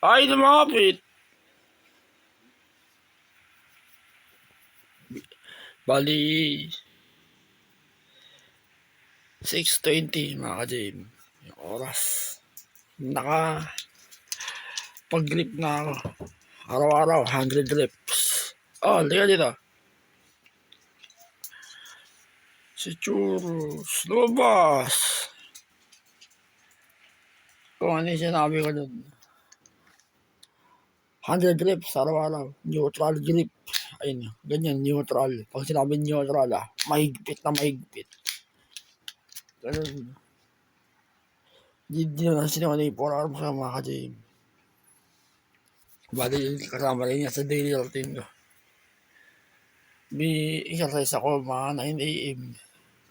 Ay, lumapit. Bali, 6:20 mga ka-Jim. Yung oras. Pag-grip na ako. Araw-araw, 100 reps. Oh, liga dito. Si Churros, lumabas. Kung ano yung sinabi ko dun. 100 reps araw-araw. Neutral grip. Ayun, ganyan, neutral. Pag sinabi neutral, mahigpit na mahigpit. Ganun. Hindi na sinabi na yung 4 hours sa mga ka-Jim. Bali, kasama rin niya sa daily routine ko. May exercise ako mga 9 a.m.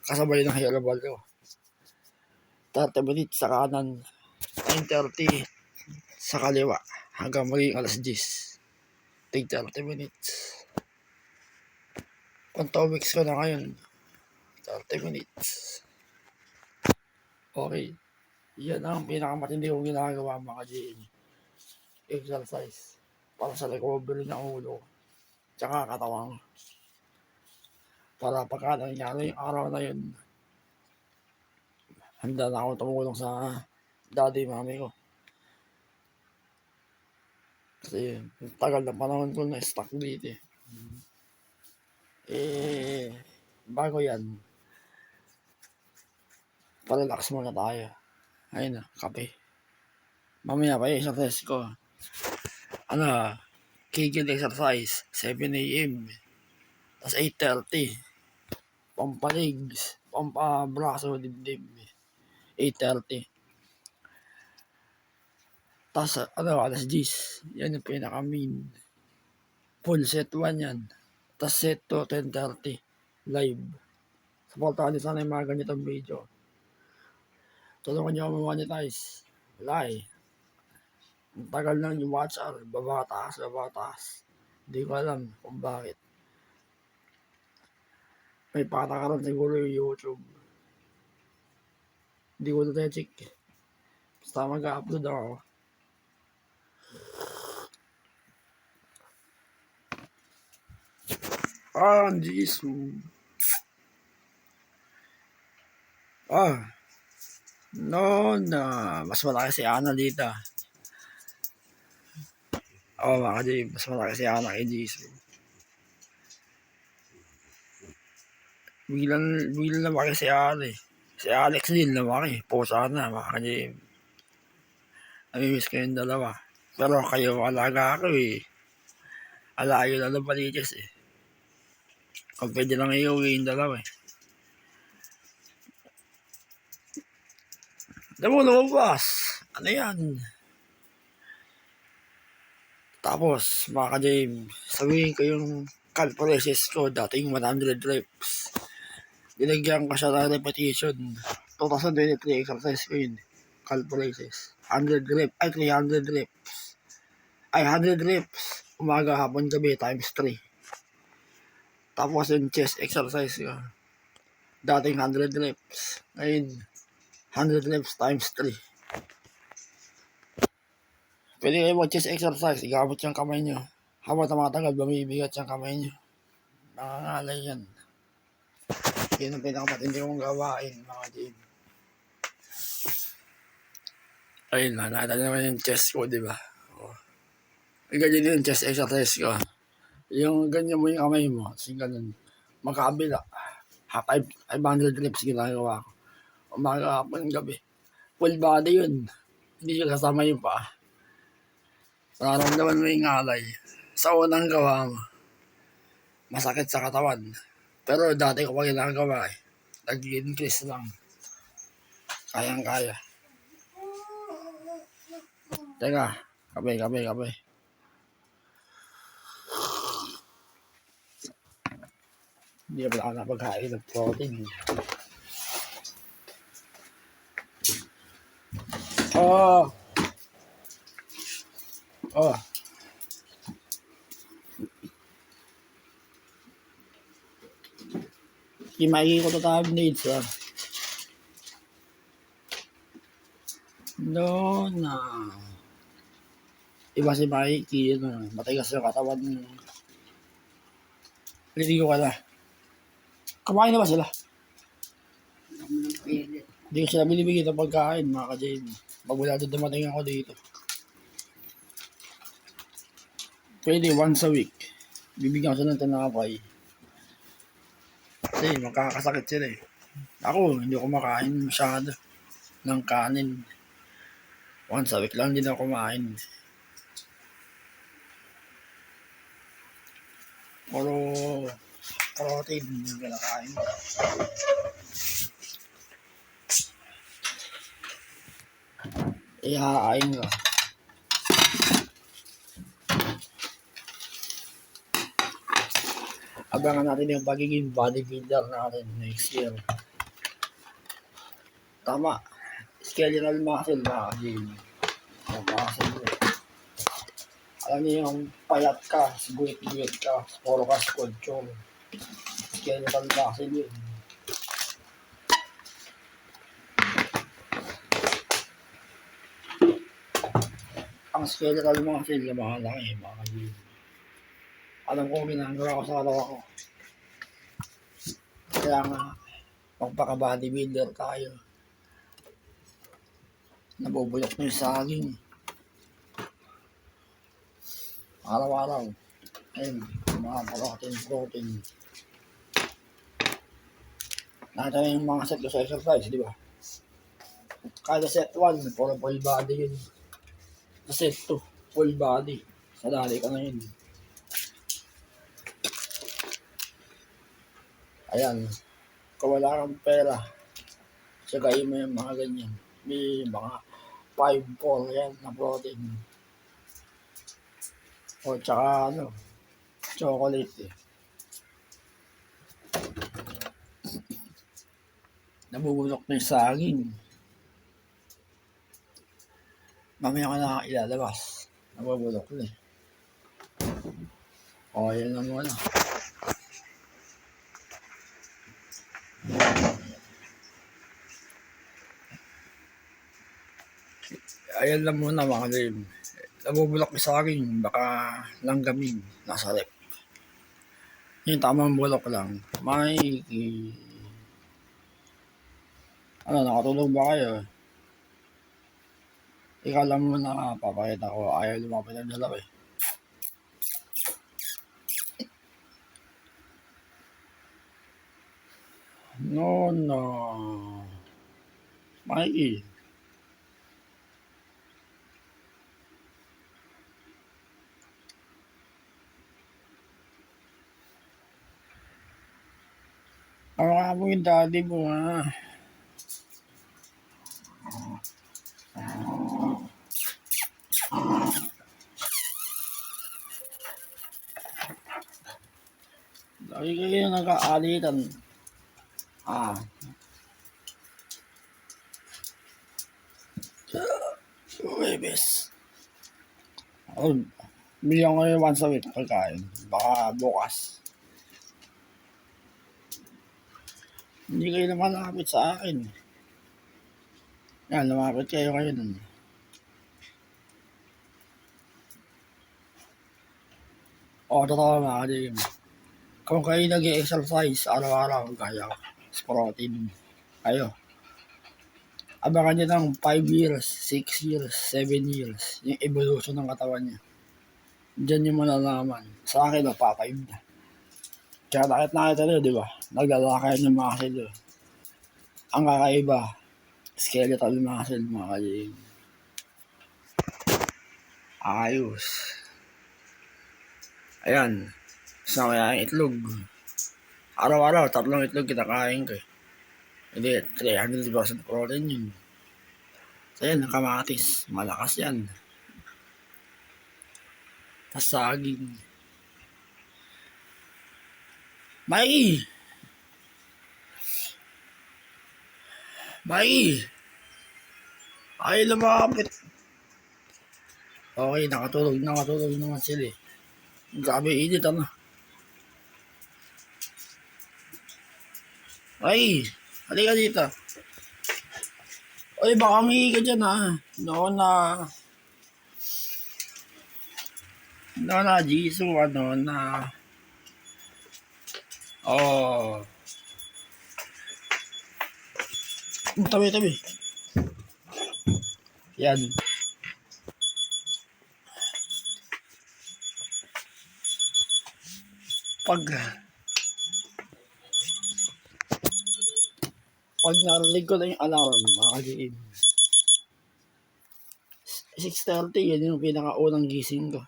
Kasabay ng hairball ko. 30 minutes sa kanan, 9:30 sa kaliwa hanggang maging alas 10. Take 30 minutes. Pang 2 weeks ko na ngayon. 30 minutes. Okay. Yan ang pinakamatindi kong ginagawa mga GM. Exercise. Para sa recovery ng ulo. Tsaka katawan. Para pagka nangyari yung araw na yun, handa na ako tumulong sa daddy, mami ko. Kasi tagal na panahon ko na stuck dito eh. Bago yan, parelax muna tayo. Ayun na, kape. Mamaya pa yung exercise ko. Kegel exercise, 7 a.m. Tapos 8:30. Pampalegs, pampabraso, dibdib. 8:30. Tapos alas 10. Yan yung pinaka-main. Full set 1 yan. Tapos set 2, 10:30. Live. Supportahan nyo sana yung mga ganitong video. Tulungan nyo ako monetize. Wala eh. Ang tagal lang yung watch hour. Babataas. Hindi ko alam kung bakit. May patakaran siguro yung YouTube. Hindi ko na check. Basta mag-upload ako. Jeez. No, mas malaki si Ana dito. Mga Jay, mas malaki si Ana kay Jisoo. Bilang lumaki si Ale. Si Alex din lumaki. Pusa na, mga Jay. Namimiss ko yung dalawa. Pero kayo alaga ako eh. Alayo na ng baliches eh. Kung pwede lang iuwi yung dalawa eh. Damo lumabas. Ano yan? Tapos, mga ka-Jim, sabihin ko yung calculations ko, dating 100 reps. Dinagyan ko siya ng repetition. 2023 exercise ko yun. Calculations. 100 reps. 300 reps. 100 reps. Umaga, hapon, gabi, times 3. Tapos yung chest exercise ko. Dating 100 reps. Ngayon, 100 reps times 3. Pwede kayo mag-chest exercise. Igamit yung kamay nyo. Habang tumatagal, bumibigat yung kamay nyo. Nangangalay yan. Yun ang pinakamatindi kong gawain, mga Jim. Ayun na, nakita naman yung chest ko, di ba? Ganyan yung chest exercise ko. Yung ganyan mo yung kamay mo, kasi ganun. Magkabila. 500 reps ginagawa ko. Umaga, hapon, gabi. Full body yun. Hindi siya kasama yung paa. Nararamdaman mo yung alay. Sa unang gawa mo, masakit sa katawan. Pero dati ko pa ginagawa eh. Nag-increase lang. Kayang-kaya. Teka, kape. Hindi pa ako napagkain ng protein. Imagi ko to thumbnails No. Iba si Mikey, matigas yung katawan niya. Liligo ka na. Kumain na ba sila? Hindi ko sila binibigyan ng pagkain, mga ka-Jamie. Magmula doon dumating ako dito. Pwede once a week. Bibigyan ko sila ng tinapay. Kasi magkakasakit sila eh. Ako, hindi ko kumakain masyado ng kanin. Once a week lang din ako kumain. Puro protein yung kinakain. Ihahain ka. Abangan natin yung pagiging bodybuilder natin next year. Tama. Skeletal muscle ba? Yung muscle. Alam niyo yung payat ka, guwit-guwit ka, puro ka sculpture. Skeletal muscle yun. Ang skeletal muscle yung mga laki, mga kagin. Alam ko ginagawa ko sa kalawa ko. Kaya nga, magpaka-bodybuilder tayo. Nabubulok na yung saging. Araw-araw. Ayun, mga protein. Nakita na yung mga set ko sa exercise, di ba? Kada set 1, puro full body yun. Sa set 2, full body. Sadali ka na yun. Ayan, kung wala kang pera, sagayin mo yung mga ganyan. May mga 5-4 yan na protein. O tsaka chocolate eh. Nabubulok na yung saging. Mamaya ka na ilalabas. Nabubulok na eh. O, yan lang muna. Ayan lang muna mga lim. Nabubulok yung saging. Baka langgamin. Nasa rep. Yung tamang bulok lang. Nakatulog ba kayo? Ikaw lang muna papakita ko. Ayaw lumapit ang dalaw eh. No. Mikey. Ano nga mo yung daddy mo ha? Lagi kayo nag-aalitan. Webes. Bigyan ko yung once a week pagkain. Baka bukas. Hindi kayo naman lumapit sa akin. Yan, lumapit kayo nun. Totoo mga kadim. Kung kayo nag-exercise araw-araw, kaya protein kayo. Abangan nyo ng 5 years, 6 years, 7 years, yung evolution ng katawan niya. Diyan yung malalaman. Sa akin, nagpa-5 na. Kaya nakita nyo, di ba? Naglalakayan yung muscle. Ang kakaiba, skeletal muscle, mga kadim. Ayos. Ayan. Sa kaya ang itlog. Araw-araw, 3 itlog kinakain ko eh. Hindi, 300% protein yun. So yan, kamatis. Malakas yan. Tas saging. Mikey! Ay, lumapit. Okay, nakatulog naman sila eh. Grabe, init Ay, halika dito. Oy, baka may ka dyan ha. Noon na. Na Jisoo, ano, na, oh, tabi. Yan. Pag, pag narinig ko na yung alarm, mga ka-GM, 6:30, yan yung pinakaunang gising ko.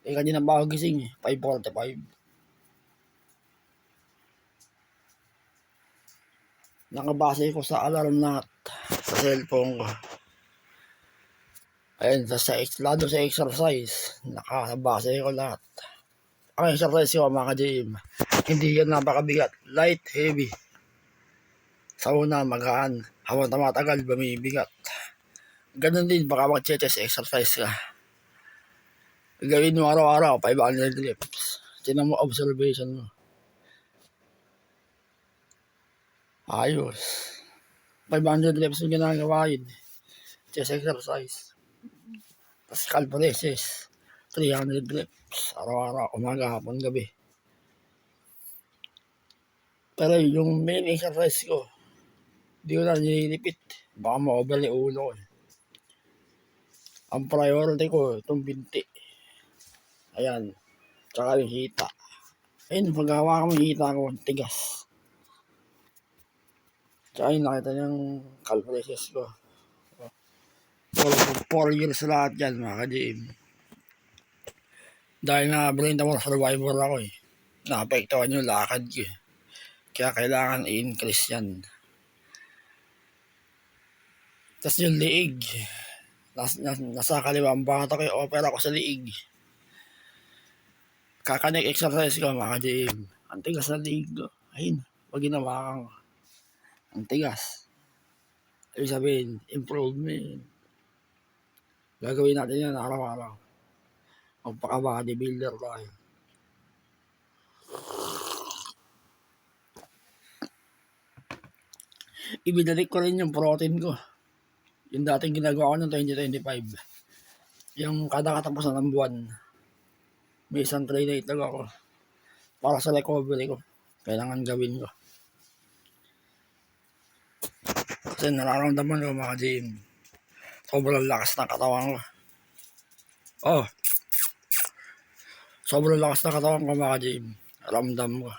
Eh, kanina ba ako gising eh, 5:45. Nakabase ko sa alarm na sa cellphone ko. Ayun, lalo sa exercise, nakabase ko lahat. Ang exercise ko, mga ka-GM, hindi yan napakabigat. Light, heavy. Sa una, magaan. Habang tumatagal, bumibigat. Ganun din, baka mag-chest exercise ka. Gawin mo araw-araw, 500 reps. Tinan mo observation mo. Ayos. 500 reps yung ginagawa yun. Chest exercise. Tapos calpuleses. 300 reps. Araw-araw, umaga, hapon, gabi. Pero yung main exercise ko, di ko na nililipit. Baka ma-over yung ulo ko. Ang priority ko, itong binti. Ayan. Tsaka yung hita. Ayun, paghawa ko yung hita ko, tigas. Tsaka yung nakita niyang calpuleses ko. 4 years lahat yan, mga ka-GM. Dahil nga brain tumor survivor ako eh. Naapektuhan yung lakad ko eh. Kaya kailangan i-increase yan. Tapos yung liig. Nasa kaliwang bata ko yung opera ko sa liig. Kakanik exercise ko, mga ka-GM. Ang tigas na liig ko. Ayun, pag ginawa kang ang tigas. Ibig sabihin, improvement. Gagawin natin yan araw-araw. Magpaka-bodybuilder tayo. Ibinalik ko rin yung protein ko. Yung dating ginagawa ko noong 2025. Yung kada katapusan ng buwan, may isang tray na itlog ako. Para sa recovery ko. Kailangan gawin ko. Kasi nararamdaman ko, mga GM, sobrang lakas ng katawan ko. Oh, sobrang lakas ng katawan ko, mga GM. Ramdam ko.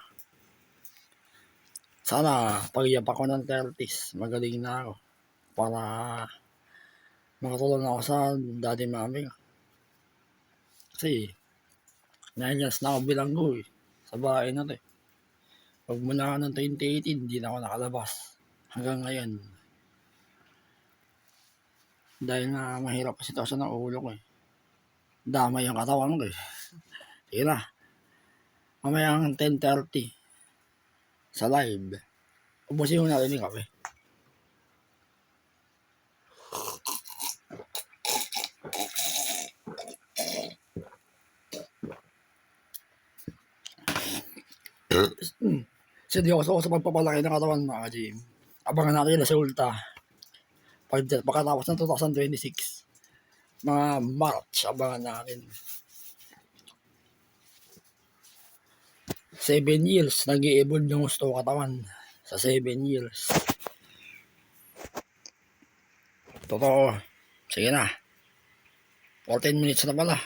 Sana pag-iyapak ko ng 30s, magaling na ako. Para makatulong ako sa daddy mami ko. Kasi 9 years na ako bilanggo eh, sa bahay na to eh. Pag mula ng 2018, hindi na ako nakalabas. Hanggang ngayon. Dahil nga mahirap ang sitwasyon ng ulo ko eh. Damay ang katawan ko eh. Sige na. Mamayang 10:30 sa live. Ubusin mo natin yung kape. Seryoso ako sa pagpapalaki ng katawan, mga ka-GM. Abangan natin yung resulta. Pagkatapos ng 2026. Mga March, abangan natin. 7 years, nag-i-evolve yung gusto katawan. Sa 7 years. Totoo. Sige na. 14 minutes na pala.